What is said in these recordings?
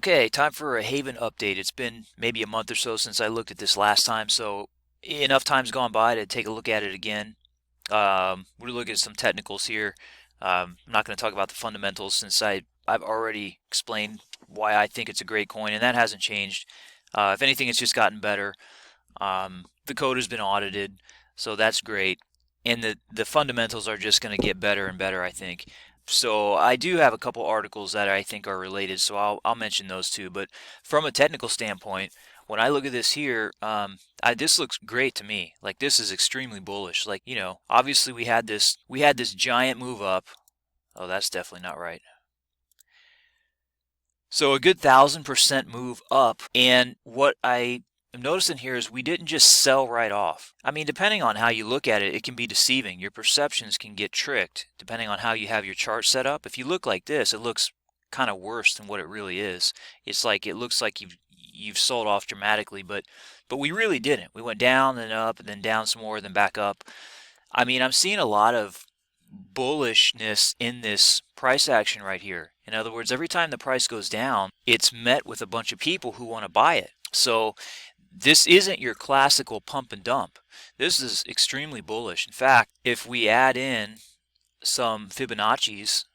Okay, time for a Haven update. It's been maybe a month or so since I looked at this last time, so enough time's gone by to take a look at it again. We're looking at some technicals here. I'm not going to talk about the fundamentals since I've already explained why I think it's a great coin, and that hasn't changed. If anything, it's just gotten better. The code has been audited, so that's great. And the fundamentals are just going to get better and better, I think. So I do have a couple articles that I think are related, so I'll mention those too. But from a technical standpoint, when I look at this here, this looks great to me. Like this is extremely bullish. Like, obviously we had this giant move up. Oh, that's definitely not right. So a good 1,000% move up, and what I'm noticing here is we didn't just sell right off. I mean, depending on how you look at it, it can be deceiving. Your perceptions can get tricked depending on how you have your chart set up. If you look like this, it looks kind of worse than what it really is. It's like it looks like you've sold off dramatically, but we really didn't. We went down and up and then down some more, then back up. I mean, I'm seeing a lot of bullishness in this price action right here. In other words, every time the price goes down, it's met with a bunch of people who want to buy it. So this isn't your classical pump and dump. This is extremely bullish. In fact, if we add in some Fibonacci's,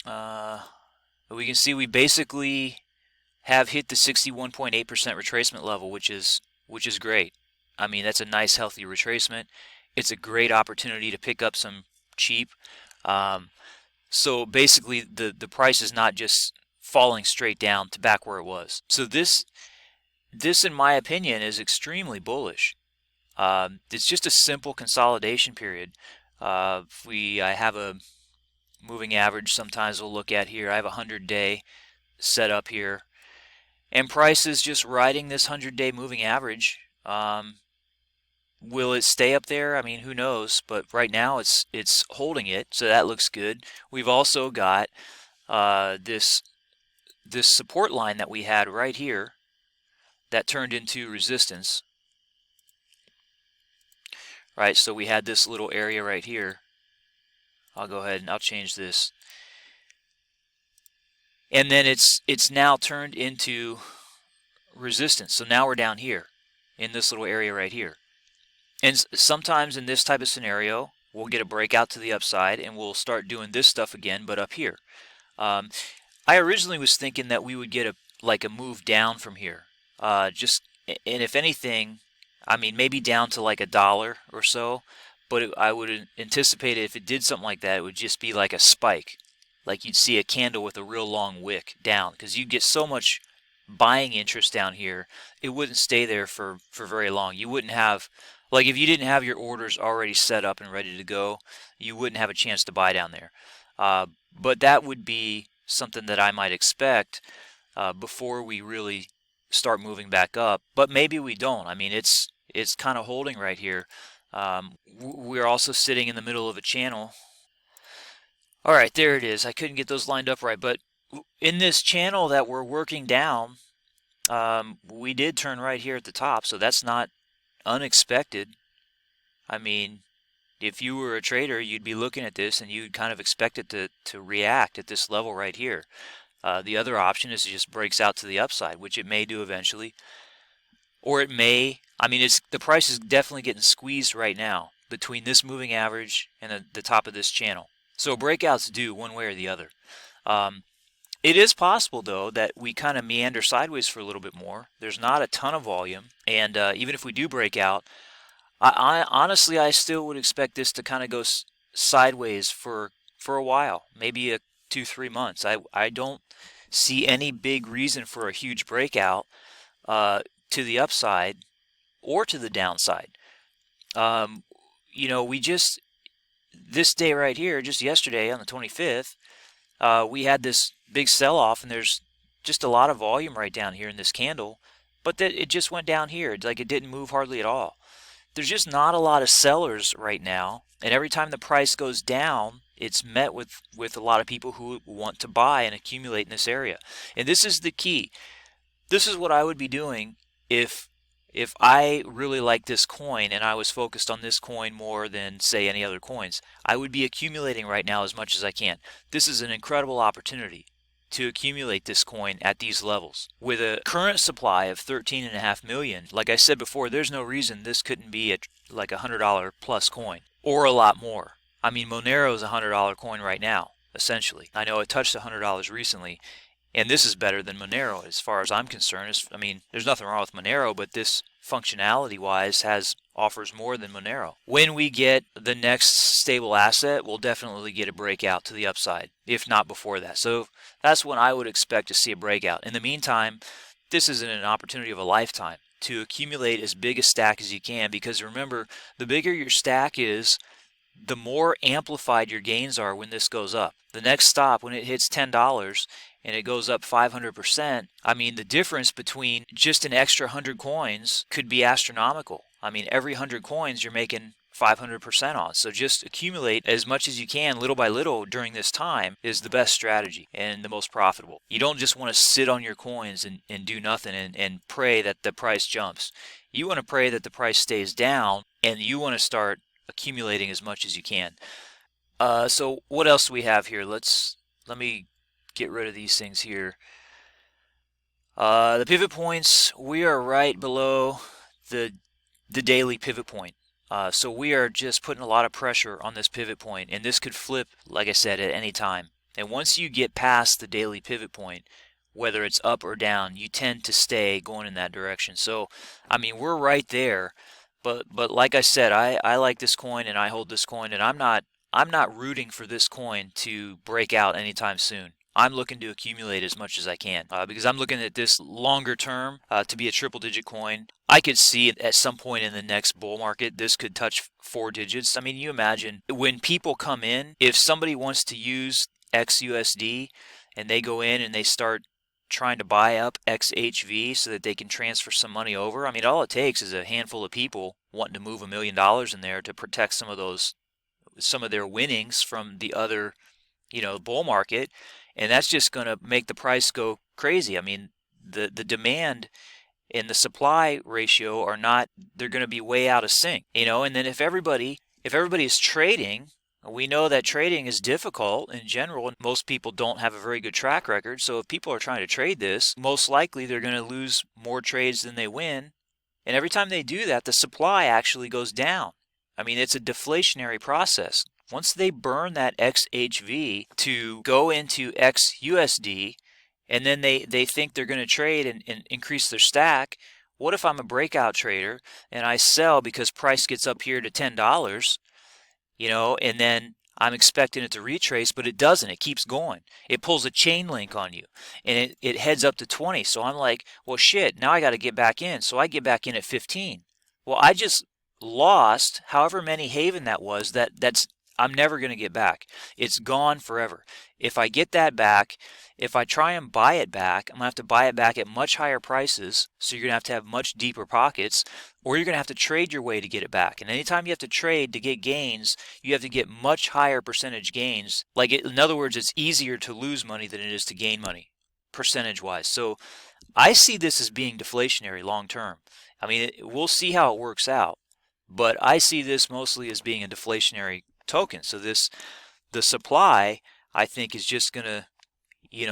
we can see we basically have hit the 61.8% retracement level, which is great. I mean, that's a nice healthy retracement. It's a great opportunity to pick up some cheap. So basically, the price is not just falling straight down to back where it was. So this in my opinion is extremely bullish. It's just a simple consolidation period. I have a moving average sometimes we'll look at here. I have a 100-day set up here, and price is just riding this 100-day moving average. Will it stay up there? I mean, who knows? But right now it's holding it, so that looks good. We've also got this support line that we had right here that turned into resistance. Right, so we had this little area right here. I'll go ahead and I'll change this. And then it's now turned into resistance. So now we're down here in this little area right here. And sometimes in this type of scenario, we'll get a breakout to the upside and we'll start doing this stuff again, but up here. I originally was thinking that we would get a move down from here. And if anything, I mean, maybe down to like $1 or so, but I would anticipate if it did something like that, it would just be like a spike. Like you'd see a candle with a real long wick down, because you'd get so much buying interest down here, it wouldn't stay there for very long. You wouldn't have, like if you didn't have your orders already set up and ready to go, you wouldn't have a chance to buy down there. But that would be something that I might expect before we really start moving back up. But maybe we don't. I mean, it's kind of holding right here. We're also sitting in the middle of a channel. All right, there it is. I couldn't get those lined up right, but in this channel that we're working down, we did turn right here at the top, so that's not unexpected. I mean, if you were a trader, you'd be looking at this and you'd kind of expect it to react at this level right here. The other option is it just breaks out to the upside, which it may do eventually. Or it may, I mean, the price is definitely getting squeezed right now between this moving average and the top of this channel. So breakouts do one way or the other. It is possible, though, that we kind of meander sideways for a little bit more. There's not a ton of volume, and even if we do break out, honestly, I still would expect this to kind of go sideways for a while, maybe 2-3 months. I don't see any big reason for a huge breakout to the upside or to the downside. This day right here, just yesterday on the 25th, we had this big sell-off, and there's just a lot of volume right down here in this candle, but it just went down here. Like it didn't move hardly at all. There's just not a lot of sellers right now, and every time the price goes down, it's met with a lot of people who want to buy and accumulate in this area. And this is the key. This is what I would be doing if I really like this coin and I was focused on this coin more than, say, any other coins. I would be accumulating right now as much as I can. This is an incredible opportunity. to accumulate this coin at these levels. With a current supply of 13.5 million, like I said before, there's no reason this couldn't be like a $100 plus coin, or a lot more. I mean, Monero is a $100 coin right now, essentially. I know it touched $100 recently, and this is better than Monero as far as I'm concerned. I mean, there's nothing wrong with Monero, but this functionality-wise offers more than Monero. When we get the next stable asset, we'll definitely get a breakout to the upside, if not before that. So that's when I would expect to see a breakout. In the meantime, this is an opportunity of a lifetime to accumulate as big a stack as you can, because remember, the bigger your stack is, the more amplified your gains are when this goes up. The next stop, when it hits $10 and it goes up 500%, I mean, the difference between just an extra 100 coins could be astronomical. I mean, every 100 coins you're making 500% on. So just accumulate as much as you can, little by little, during this time is the best strategy and the most profitable. You don't just want to sit on your coins and do nothing and pray that the price jumps. You want to pray that the price stays down, and you want to start accumulating as much as you can. So what else do we have here? Let me get rid of these things here. The pivot points, we are right below the daily pivot point. So we are just putting a lot of pressure on this pivot point, and this could flip, like I said, at any time. And once you get past the daily pivot point, whether it's up or down, you tend to stay going in that direction. So, I mean, we're right there. But like I said, I like this coin and I hold this coin, and I'm not rooting for this coin to break out anytime soon. I'm looking to accumulate as much as I can, because I'm looking at this longer term to be a triple-digit coin. I could see it at some point in the next bull market, this could touch 4 digits. I mean, you imagine when people come in, if somebody wants to use XUSD and they go in and they start trying to buy up XHV so that they can transfer some money over. I mean, all it takes is a handful of people wanting to move $1 million in there to protect some of their winnings from the other, bull market, and that's just going to make the price go crazy. I mean, the demand and the supply ratio they're going to be way out of sync, and then if everybody is trading, we know that trading is difficult in general, and most people don't have a very good track record. So if people are trying to trade this, most likely they're going to lose more trades than they win. And every time they do that, the supply actually goes down. I mean, it's a deflationary process. Once they burn that XHV to go into XUSD, and then they think they're going to trade and increase their stack, what if I'm a breakout trader and I sell because price gets up here to $10? And then I'm expecting it to retrace, but it doesn't. It keeps going. It pulls a chain link on you, and it heads up to 20. So I'm like, well, shit, now I got to get back in. So I get back in at 15. Well, I just lost however many Haven that was. I'm never going to get back. It's gone forever. If I get that back, if I try and buy it back, I'm going to have to buy it back at much higher prices, so you're going to have much deeper pockets, or you're going to have to trade your way to get it back. And anytime you have to trade to get gains, you have to get much higher percentage gains. In other words, it's easier to lose money than it is to gain money, percentage-wise. So I see this as being deflationary long term. I mean, we'll see how it works out, but I see this mostly as being a deflationary token. So the supply, I think, is just going to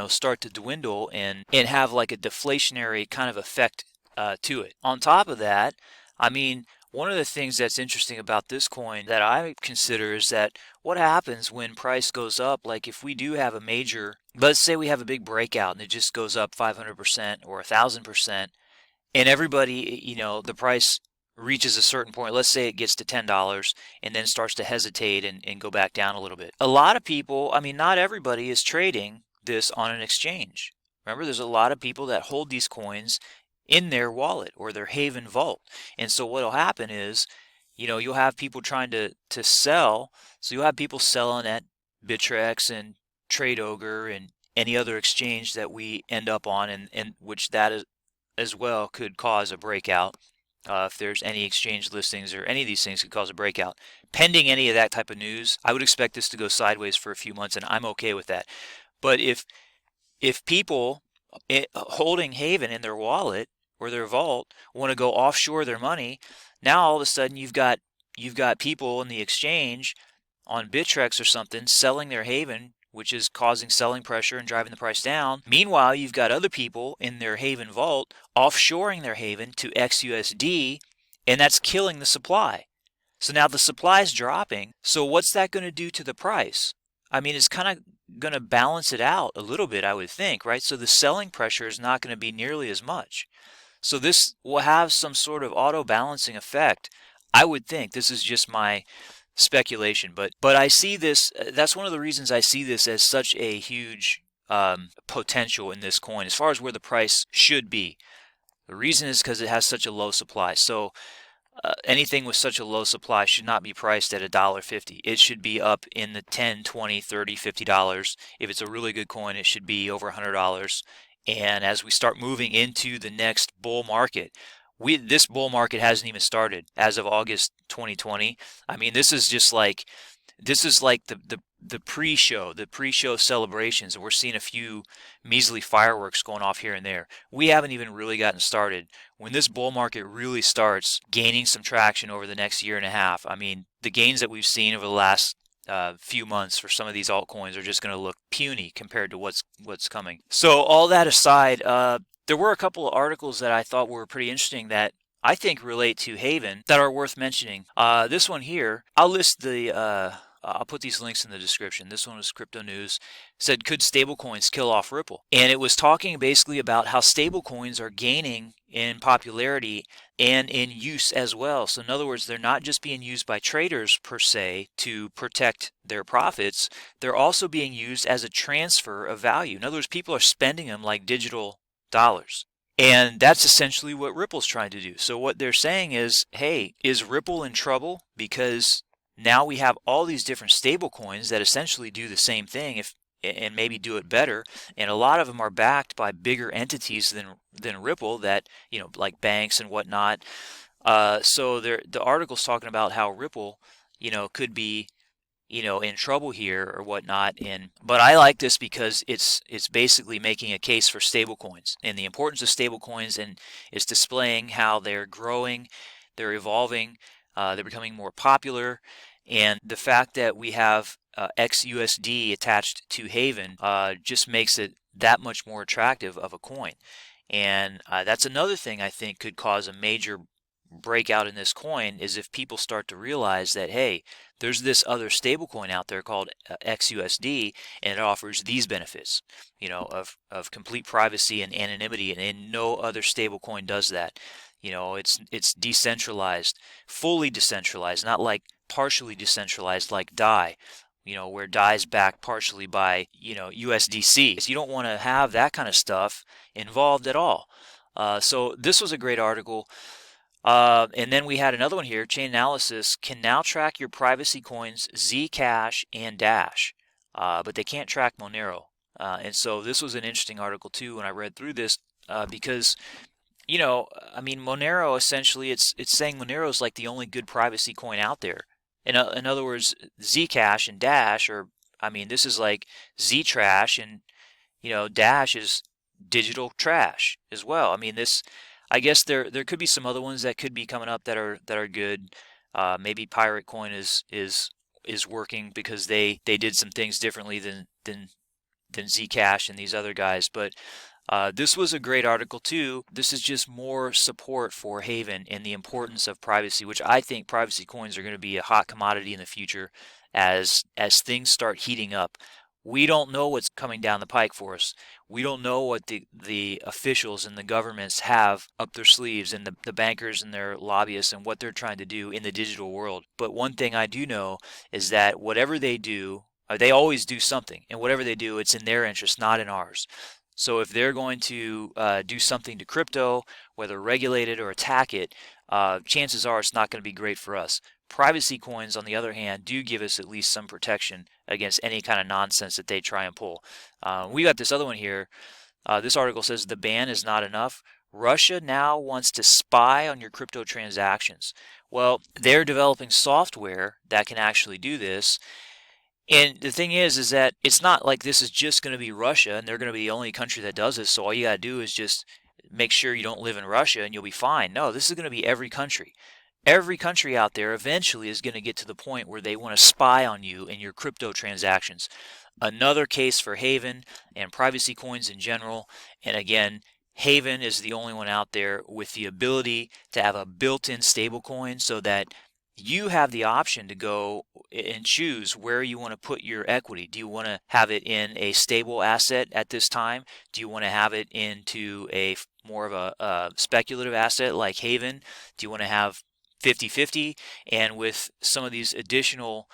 start to dwindle and have like a deflationary kind of effect to it. On top of that, I mean, one of the things that's interesting about this coin that I consider is that what happens when price goes up, like if we do have a major, let's say we have a big breakout and it just goes up 500% or 1,000%, and everybody, the price reaches a certain point, let's say it gets to $10 and then starts to hesitate and go back down a little bit. A lot of people, I mean, not everybody is trading this on an exchange. Remember, there's a lot of people that hold these coins in their wallet or their Haven vault. And so what will happen is, you'll have people trying to sell. So you'll have people selling at Bittrex and Trade Ogre and any other exchange that we end up on, and which that is, as well, could cause a breakout. If there's any exchange listings or any of these things could cause a breakout. Pending any of that type of news, I would expect this to go sideways for a few months, and I'm okay with that. But if people holding Haven in their wallet or their vault want to go offshore their money, now all of a sudden you've got people in the exchange on Bittrex or something selling their Haven, which is causing selling pressure and driving the price down. Meanwhile, you've got other people in their Haven vault offshoring their Haven to XUSD, and that's killing the supply. So now the supply is dropping. So what's that going to do to the price? I mean, it's kind of going to balance it out a little bit, I would think, right? So the selling pressure is not going to be nearly as much. So this will have some sort of auto-balancing effect. I would think. This is just my speculation, but I see this. That's one of the reasons I see this as such a huge potential in this coin as far as where the price should be. The reason is because it has such a low supply. So anything with such a low supply should not be priced at $1.50. It should be up in the $10, $20, $30, $50. If it's a really good coin, it should be over $100. And as we start moving into the next bull market, this bull market hasn't even started as of August 2020. I mean, this is like the pre-show celebrations, and we're seeing a few measly fireworks going off here and there. We haven't even really gotten started. When this bull market really starts gaining some traction over the next year and a half, I mean, the gains that we've seen over the last few months for some of these altcoins are just going to look puny compared to what's coming. So all that aside, there were a couple of articles that I thought were pretty interesting that I think relate to Haven that are worth mentioning. This one here, I'll list I'll put these links in the description. This one was Crypto News. It said, could stablecoins kill off Ripple? And it was talking basically about how stablecoins are gaining in popularity and in use as well. So in other words, they're not just being used by traders per se to protect their profits. They're also being used as a transfer of value. In other words, people are spending them like digital dollars. And that's essentially what Ripple's trying to do. So what they're saying is, hey, is Ripple in trouble? Because now we have all these different stable coins that essentially do the same thing and maybe do it better. And a lot of them are backed by bigger entities than Ripple that, like banks and whatnot. So the article's talking about how Ripple, could be, in trouble here or whatnot. But I like this because it's basically making a case for stablecoins and the importance of stablecoins, and it's displaying how they're growing, they're evolving, they're becoming more popular. And the fact that we have XUSD attached to Haven just makes it that much more attractive of a coin. And that's another thing I think could cause a major breakout in this coin, is if people start to realize that, hey, there's this other stablecoin out there called XUSD, and it offers these benefits, of complete privacy and anonymity, and no other stablecoin does that. It's decentralized, fully decentralized, not like partially decentralized like DAI, where DAI is backed partially by, USDC. So you don't want to have that kind of stuff involved at all. So this was a great article. And then we had another one here. Chain Analysis can now track your privacy coins Zcash and Dash, but they can't track Monero. And so this was an interesting article too when I read through this, because Monero, essentially, it's saying Monero is like the only good privacy coin out there. In other words, Zcash and Dash this is like Ztrash, and Dash is digital trash as well. I guess there could be some other ones that could be coming up that are good. Maybe Pirate Coin is working because they did some things differently than Zcash and these other guys, but this was a great article too. This is just more support for Haven and the importance of privacy, which I think privacy coins are going to be a hot commodity in the future as things start heating up. We don't know what's coming down the pike for us. We don't know what the officials and the governments have up their sleeves, and the bankers and their lobbyists, and what they're trying to do in the digital world. But one thing I do know is that whatever they do, they always do something, and whatever they do, it's in their interest, not in ours. So if they're going to do something to crypto, whether regulate it or attack it, chances are it's not going to be great for us. Privacy coins, on the other hand, do give us at least some protection against any kind of nonsense that they try and pull. We got this other one here. This article says the ban is not enough. Russia now wants to spy on your crypto transactions. Well, they're developing software that can actually do this. And the thing is that it's not like this is just going to be Russia and they're going to be the only country that does this. So all you got to do is just make sure you don't live in Russia and you'll be fine. No, this is going to be every country. every country out there eventually is going to get to the point where they want to spy on you and your crypto transactions. Another case for Haven and privacy coins in general. And again, Haven is the only one out there with the ability to have a built-in stablecoin so that you have the option to go and choose where you want to put your equity. Do you want to have it in a stable asset at this time? Do you want to have it into a more of a speculative asset like Haven? Do you want to have 50-50? And with some of these additional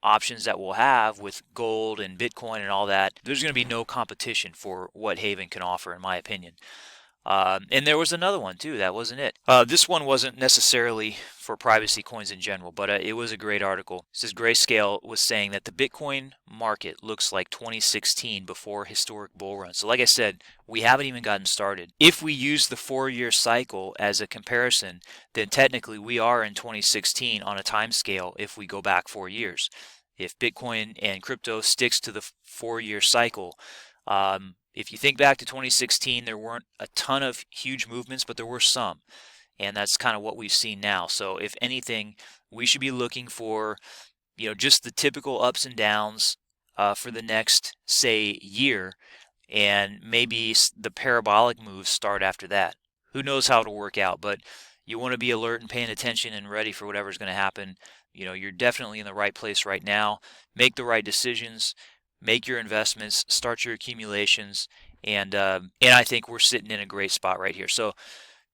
options that we'll have with gold and Bitcoin and all that, there's going to be no competition for what Haven can offer, in my opinion. And there was another one too, that wasn't it. This one wasn't necessarily for privacy coins in general, but it was a great article. It says Grayscale was saying that the Bitcoin market looks like 2016 before historic bull run. So like I said, we haven't even gotten started. If we use the 4-year cycle as a comparison, then technically we are in 2016 on a time scale if we go back 4 years. If Bitcoin and crypto sticks to the 4-year cycle, if you think back to 2016, there weren't a ton of huge movements, but there were some. And that's kind of what we've seen now. So if anything, we should be looking for, just the typical ups and downs for the next, say, year. And maybe the parabolic moves start after that. Who knows how it'll work out, but you want to be alert and paying attention and ready for whatever's going to happen. You're definitely in the right place right now. Make the right decisions. Make your investments, start your accumulations, and I think we're sitting in a great spot right here. So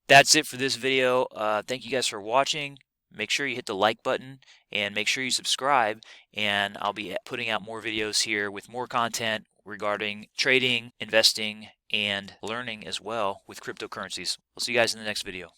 that's it for this video. Thank you guys for watching. Make sure you hit the like button and make sure you subscribe, and I'll be putting out more videos here with more content regarding trading, investing, and learning as well with cryptocurrencies. We'll see you guys in the next video.